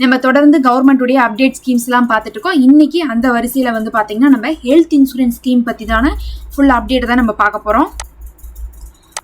நம்ம தொடர்ந்து கவர்மெண்ட்டுடைய அப்டேட் ஸ்கீம்ஸ்லாம் பார்த்துட்டு இருக்கோம். இன்னைக்கு அந்த வரிசையில் வந்து பார்த்தீங்கன்னா நம்ம ஹெல்த் இன்சூரன்ஸ் ஸ்கீம் பற்றி தானே ஃபுல் அப்டேட் தான் நம்ம பார்க்க போகிறோம்.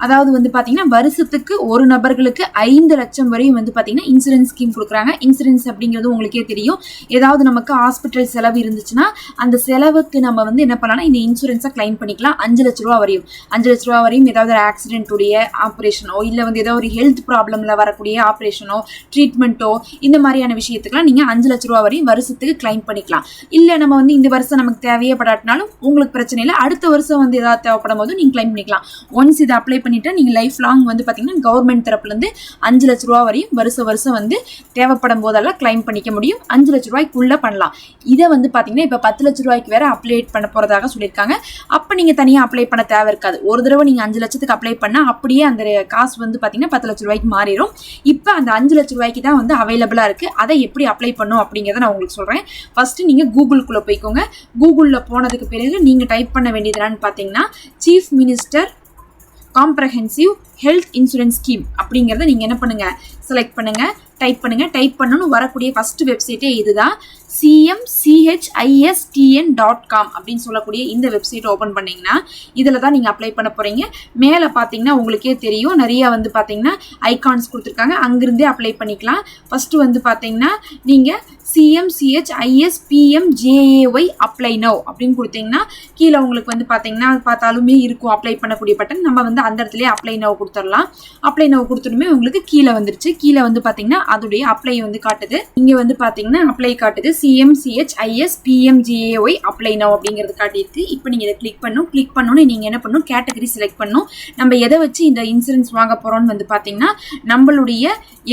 அதாவது வந்து பார்த்தீங்கன்னா வருஷத்துக்கு ஒரு நபர்களுக்கு 5 லட்சம் வரையும் வந்து பார்த்தீங்கன்னா இன்சூரன்ஸ் ஸ்கீம் கொடுக்குறாங்க. இன்சூரன்ஸ் அப்படிங்கிறது உங்களுக்கே தெரியும். ஏதாவது நமக்கு ஹாஸ்பிட்டல் செலவு இருந்துச்சுன்னா அந்த செலவுக்கு நம்ம வந்து என்ன பண்ணலாம், இந்த இன்சூரன்ஸை கிளைம் பண்ணிக்கலாம். 5 லட்ச ரூபா வரையும் 5 லட்ச ரூபா வரையும் ஏதாவது ஒரு ஆக்சிடென்ட்டுடைய ஆப்ரேஷனோ இல்லை வந்து ஏதோ ஒரு ஹெல்த் ப்ராப்ளமில் வரக்கூடிய ஆப்ரேஷனோ ட்ரீட்மெண்ட்டோ இந்த மாதிரியான விஷயத்துக்குலாம் நீங்கள் 5 லட்ச ரூபா வரையும் வருஷத்துக்கு கிளைம் பண்ணிக்கலாம். இல்லை நம்ம வந்து இந்த வருஷம் நமக்கு தேவையப்படாட்டினாலும் உங்களுக்கு பிரச்சனை இல்லை, அடுத்த வருஷம் வந்து ஏதாவது தேவைப்படும் போது நீங்கள் கிளைம் பண்ணிக்கலாம். ஒன்ஸ் இதை அப்ளை பண்ணிட்டு நீங்கள் லைஃப் லாங் வந்து பார்த்தீங்கன்னா கவர்மெண்ட் தரப்புலேருந்து 5 லட்ச ரூபா வரையும் வருஷம் வந்து தேவைப்படும் போதெல்லாம் கிளைம் பண்ணிக்க முடியும். 5 லட்ச ரூபாய்க்குள்ளே பண்ணலாம். இதை வந்து பார்த்தீங்கன்னா இப்போ 10 லட்ச ரூபாய்க்கு வேற அப்ளை பண்ண போகிறதாக சொல்லியிருக்காங்க. அப்போ நீங்கள் தனியாக அப்ளை பண்ண தேவை இருக்காது. ஒரு தடவை நீங்கள் 5 லட்சத்துக்கு அப்ளை பண்ணால் அப்படியே அந்த காசு வந்து பார்த்தீங்கன்னா 10 லட்ச ரூபாய்க்கு மாறிடும். இப்போ அந்த 5 லட்ச ரூபாய்க்கு தான் வந்து அவைலபிளாக இருக்குது. அதை எப்படி அப்ளை பண்ணும் அப்படிங்கிறத நான் உங்களுக்கு சொல்கிறேன். ஃபஸ்ட்டு நீங்கள் கூகுளுக்குள்ளே போய்க்கோங்க. கூகுளில் போனதுக்கு பிறகு நீங்கள் டைப் பண்ண வேண்டியது என்னன்னு பார்த்தீங்கன்னா chief minister comprehensive health insurance scheme அப்படிங்கிறத நீங்கள் என்ன பண்ணுங்கள், செலக்ட் பண்ணுங்கள், டைப் பண்ணுங்கள். டைப் பண்ணணும் வரக்கூடிய ஃபஸ்ட்டு வெப்சைட்டே இதுதான். cmchistn.com அப்படின்னு சொல்லக்கூடிய இந்த வெப்சைட் ஓப்பன் பண்ணிங்கன்னா இதில் தான் நீங்கள் அப்ளை பண்ண போகிறீங்க. மேலே பார்த்தீங்கன்னா உங்களுக்கே தெரியும் நிறையா வந்து பார்த்தீங்கன்னா ஐகான்ஸ் கொடுத்துருக்காங்க. அங்கிருந்தே அப்ளை பண்ணிக்கலாம். ஃபஸ்ட்டு வந்து பார்த்தீங்கன்னா நீங்கள் cmchistpmjay அப்ளை நவ் அப்படின்னு கொடுத்தீங்கன்னா கீழே உங்களுக்கு வந்து பார்த்தீங்கன்னா பார்த்தாலுமே இருக்கும் அப்ளை பண்ணக்கூடிய பட்டன். நம்ம வந்து அந்த இடத்துலேயே அப்ளை நவ் கொடுத்துடலாம். அப்ளை நவ் கொடுத்துட்டுமே உங்களுக்கு கீழே வந்துருச்சு. கீழே வந்து பார்த்தீங்கன்னா அதோடைய அப்ளை வந்து காட்டுது. இங்கே வந்து பார்த்தீங்கன்னா அப்ளை காட்டுது. cmchistpmjay அப்ளை நவ் அப்படிங்கிறது காட்டியிருக்கு. இப்போ நீங்கள் இதை கிளிக் பண்ணோன்னு நீங்கள் என்ன பண்ணணும், கேட்டகரி செலக்ட் பண்ணணும். நம்ம எதை வச்சு இந்த இன்சூரன்ஸ் வாங்க போகிறோம்னு வந்து பார்த்தீங்கன்னா நம்மளுடைய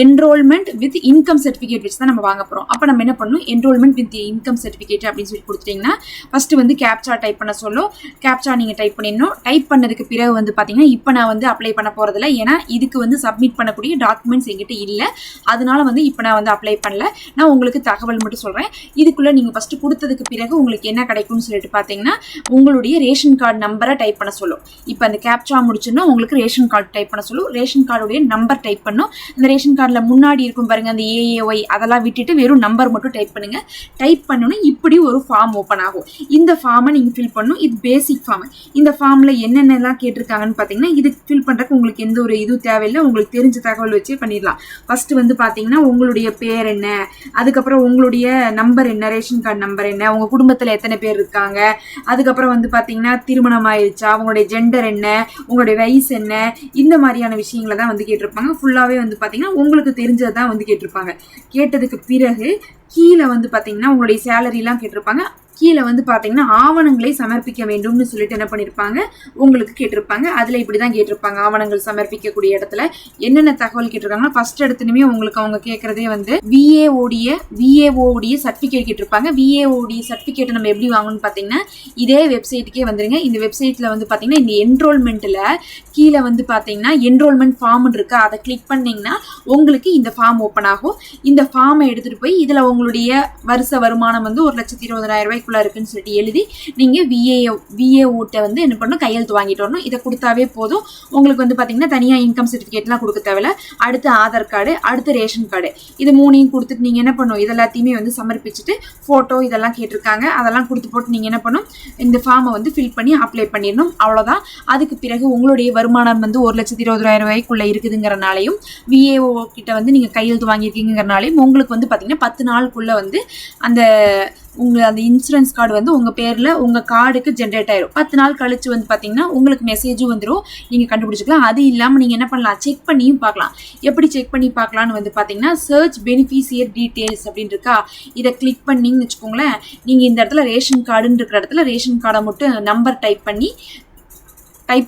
என்ரோல்மெண்ட் வித் இன்கம் சர்டிஃபிகேட் வச்சு தான் நம்ம வாங்க போகிறோம். அப்போ நம்ம என்ன பண்ணணும், என்ரோல்மெண்ட் வித் இன்கம் சர்டிஃபிகேட் அப்படின்னு சொல்லி கொடுத்துட்டிங்கன்னா ஃபஸ்ட்டு வந்து கேப்சா டைப் பண்ண சொல்லும். கேப்சா நீங்கள் டைப் பண்ணிடணும். டைப் பண்ணதுக்கு பிறகு வந்து பார்த்தீங்கன்னா இப்போ நான் வந்து அப்ளை பண்ண போகிறதில்ல, ஏன்னா இதுக்கு வந்து சப்மிட் பண்ணக்கூடிய டாக்குமெண்ட்ஸ் எங்கிட்ட இல்லை. அதனால வந்து இப்போ நான் வந்து அப்ளை பண்ணல. நான் உங்களுக்கு தகவல் மட்டும் சொல்கிறேன். இதுக்குள்ளே நீங்கள் ஃபஸ்ட்டு கொடுத்ததுக்கு பிறகு உங்களுக்கு என்ன கிடைக்கும்னு சொல்லிட்டு பார்த்தீங்கன்னா உங்களுடைய ரேஷன் கார்டு நம்பரை டைப் பண்ண சொல்லும். இப்போ அந்த கேப்சா முடிச்சுன்னா உங்களுக்கு ரேஷன் கார்டு டைப் பண்ண சொல்லும். ரேஷன் கார்டுடைய நம்பர் டைப் பண்ணும். அந்த ரேஷன் கார்டில் முன்னாடி இருக்கும் பாருங்கள் அந்த AAY அதெல்லாம் விட்டுட்டு வெறும் நம்பர் மட்டும் டைப் பண்ணுங்கள். டைப் பண்ணணும் இப்படி ஒரு ஃபார்ம் ஓப்பன் ஆகும். இந்த ஃபார்மை நீங்கள் ஃபில் பண்ணணும். இது பேசிக் ஃபார்ம். இந்த ஃபார்மில் என்னென்னலாம் கேட்டிருக்காங்கன்னு பார்த்தீங்கன்னா இது ஃபில் பண்ணுறதுக்கு உங்களுக்கு எந்த ஒரு இது தேவையில்லை. உங்களுக்கு தெரிஞ்ச தகவல் வச்சே பண்ணிடலாம். ஃபஸ்ட்டு வந்து பார்த்தீங்கன்னா உங்களுடைய பேர் என்ன, அதுக்கப்புறம் உங்களுடைய நம்பர் என்ன, ரேஷன் கார்டு நம்பர் என்ன, உங்கள் குடும்பத்தில் எத்தனை பேர் இருக்காங்க, அதுக்கப்புறம் வந்து பார்த்தீங்கன்னா திருமணம் ஆயிடுச்சா, உங்களுடைய ஜெண்டர் என்ன, உங்களுடைய வயசு என்ன, இந்த மாதிரியான விஷயங்களை தான் வந்து கேட்டிருப்பாங்க. ஃபுல்லாகவே வந்து பார்த்தீங்கன்னா உங்களுக்கு தெரிஞ்சது தான் வந்து கேட்டிருப்பாங்க. கேட்டதுக்கு பிறகு கீழே வந்து பார்த்தீங்கன்னா உங்களுடைய சேலரிலாம் கேட்டிருப்பாங்க. கீழே வந்து பார்த்தீங்கன்னா ஆவணங்களை சமர்ப்பிக்க வேண்டும்னு சொல்லிட்டு என்ன பண்ணியிருப்பாங்க உங்களுக்கு கேட்டிருப்பாங்க. அதில் இப்படி தான் கேட்டிருப்பாங்க. ஆவணங்கள் சமர்ப்பிக்கக்கூடிய இடத்துல என்னென்ன தகவல் கேட்டிருக்காங்கன்னா ஃபர்ஸ்ட் இடத்துலையுமே உங்களுக்கு அவங்க கேட்குறதே வந்து விஏஓடைய சர்டிஃபிகேட் கேட்டிருப்பாங்க. விஏஓடைய சர்டிஃபிகேட்டை நம்ம எப்படி வாங்கணும்னு பார்த்தீங்கன்னா இதே வெப்சைட்டுக்கே வந்துருங்க. இந்த வெப்சைட்டில் வந்து பார்த்தீங்கன்னா இந்த என்ரோல்மெண்ட்டில் கீழே வந்து பார்த்தீங்கன்னா என்ரோல்மெண்ட் ஃபார்ம்னு இருக்குது. அதை கிளிக் பண்ணிங்கன்னா உங்களுக்கு இந்த ஃபார்ம் ஓப்பன் ஆகும். இந்த ஃபார்மை எடுத்துகிட்டு போய் இதில் உங்களுடைய வருஷ வருமானம் வந்து 1,20,000 ரூபாய்க்குள்ள இருக்குன்னு சொல்லிட்டு எழுதி நீங்கள் விஏஓட்ட வந்து என்ன பண்ணணும், கையெழுத்து வாங்கிட்டு வரணும். இதை கொடுத்தாவே போதும். உங்களுக்கு வந்து பார்த்தீங்கன்னா தனியாக இன்கம் சர்டிஃபிகேட்லாம் கொடுக்க தேவையில்ல. அடுத்து ஆதார் கார்டு, அடுத்து ரேஷன் கார்டு, இது மூணையும் கொடுத்துட்டு நீங்கள் என்ன பண்ணணும், இது எல்லாத்தையுமே வந்து சமர்ப்பிச்சுட்டு ஃபோட்டோ இதெல்லாம் கேட்டிருக்காங்க அதெல்லாம் கொடுத்து போட்டு நீங்கள் என்ன பண்ணணும், இந்த ஃபார்மை வந்து ஃபில் பண்ணி அப்ளை பண்ணிடணும். அவ்வளோதான். அதுக்கு பிறகு உங்களுடைய வருமானம் வந்து 1,20,000 ரூபாய்க்குள்ளே இருக்குதுங்கிறனாலையும் விஏஓ கிட்ட வந்து நீங்கள் கையெழுத்து வாங்கியிருக்கீங்கிறனாலையும் உங்களுக்கு வந்து பார்த்தீங்கன்னா 10 நாளுக்குள்ளே வந்து அந்த இன்சூரன்ஸ் கார்டு வந்து உங்கள் பேரில் உங்கள் கார்டுக்கு ஜென்ரேட் ஆயிடும். 10 நாள் கழிச்சு வந்து பார்த்தீங்கன்னா உங்களுக்கு மெசேஜும் வந்துடும். நீங்கள் கண்டுபிடிச்சிக்கலாம். அது இல்லாமல் நீங்கள் என்ன பண்ணலாம், செக் பண்ணியும் பார்க்கலாம். எப்படி செக் பண்ணி பார்க்கலான்னு வந்து பார்த்தீங்கன்னா சர்ச் பெனிஃபிஷியர் டீட்டெயில்ஸ் அப்படின்னு இருக்கா, இதை கிளிக் பண்ணிங்கன்னு வச்சுக்கோங்களேன். நீங்கள் இந்த இடத்துல ரேஷன் கார்டுன்னு இருக்கிற இடத்துல ரேஷன் கார்டை மட்டும் நம்பர் டைப்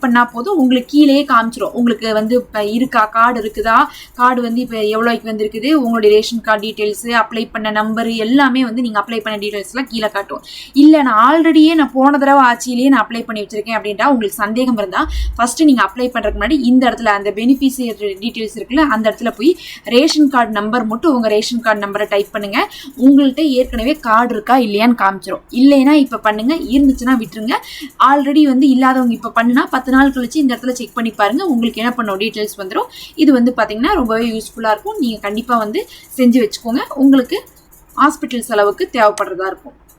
பண்ணால் போதும். உங்களுக்கு கீழே காமிச்சிடும். உங்களுக்கு வந்து இப்போ இருக்கா, கார்டு இருக்குதா, கார்டு வந்து இப்போ எவ்வளோக்கு வந்துருக்குது, உங்களுடைய ரேஷன் கார்டு டீட்டெயில்ஸு, அப்ளை பண்ண நம்பரு எல்லாமே வந்து நீங்கள் அப்ளை பண்ண டீட்டெயில்ஸ்லாம் கீழே காட்டும். இல்லை நான் போன தடவை ஆட்சியிலேயே நான் அப்ளை பண்ணி வச்சுருக்கேன் அப்படின்ட்டா உங்களுக்கு சந்தேகம் இருந்தால் ஃபஸ்ட்டு நீங்கள் அப்ளை பண்ணுறதுக்கு முன்னாடி இந்த இடத்துல அந்த பெனிஃபிஷியர் டீட்டெயில்ஸ் இருக்குல்ல அந்த இடத்துல போய் ரேஷன் கார்டு நம்பர் மட்டும் உங்கள் ரேஷன் கார்டு நம்பரை டைப் பண்ணுங்கள். உங்கள்கிட்ட ஏற்கனவே கார்டு இருக்கா இல்லையான்னு காமிச்சிடும். இல்லைன்னா இப்போ பண்ணுங்கள், இருந்துச்சுன்னா விட்டுருங்க. ஆல்ரெடி வந்து இல்லாதவங்க இப்போ பண்ணுனா 10 நாள் கழிச்சு இந்த இடத்துல செக் பண்ணி பாருங்க, உங்களுக்கு என்ன பண்ணும் டீட்டெயில்ஸ் வந்துடும். இது வந்து பார்த்தீங்கன்னா ரொம்பவே யூஸ்ஃபுல்லாக இருக்கும். நீங்கள் கண்டிப்பாக வந்து செஞ்சு வச்சுக்கோங்க, உங்களுக்கு ஹாஸ்பிட்டல் செலவுக்கு தேவைப்படுறதா இருக்கும்.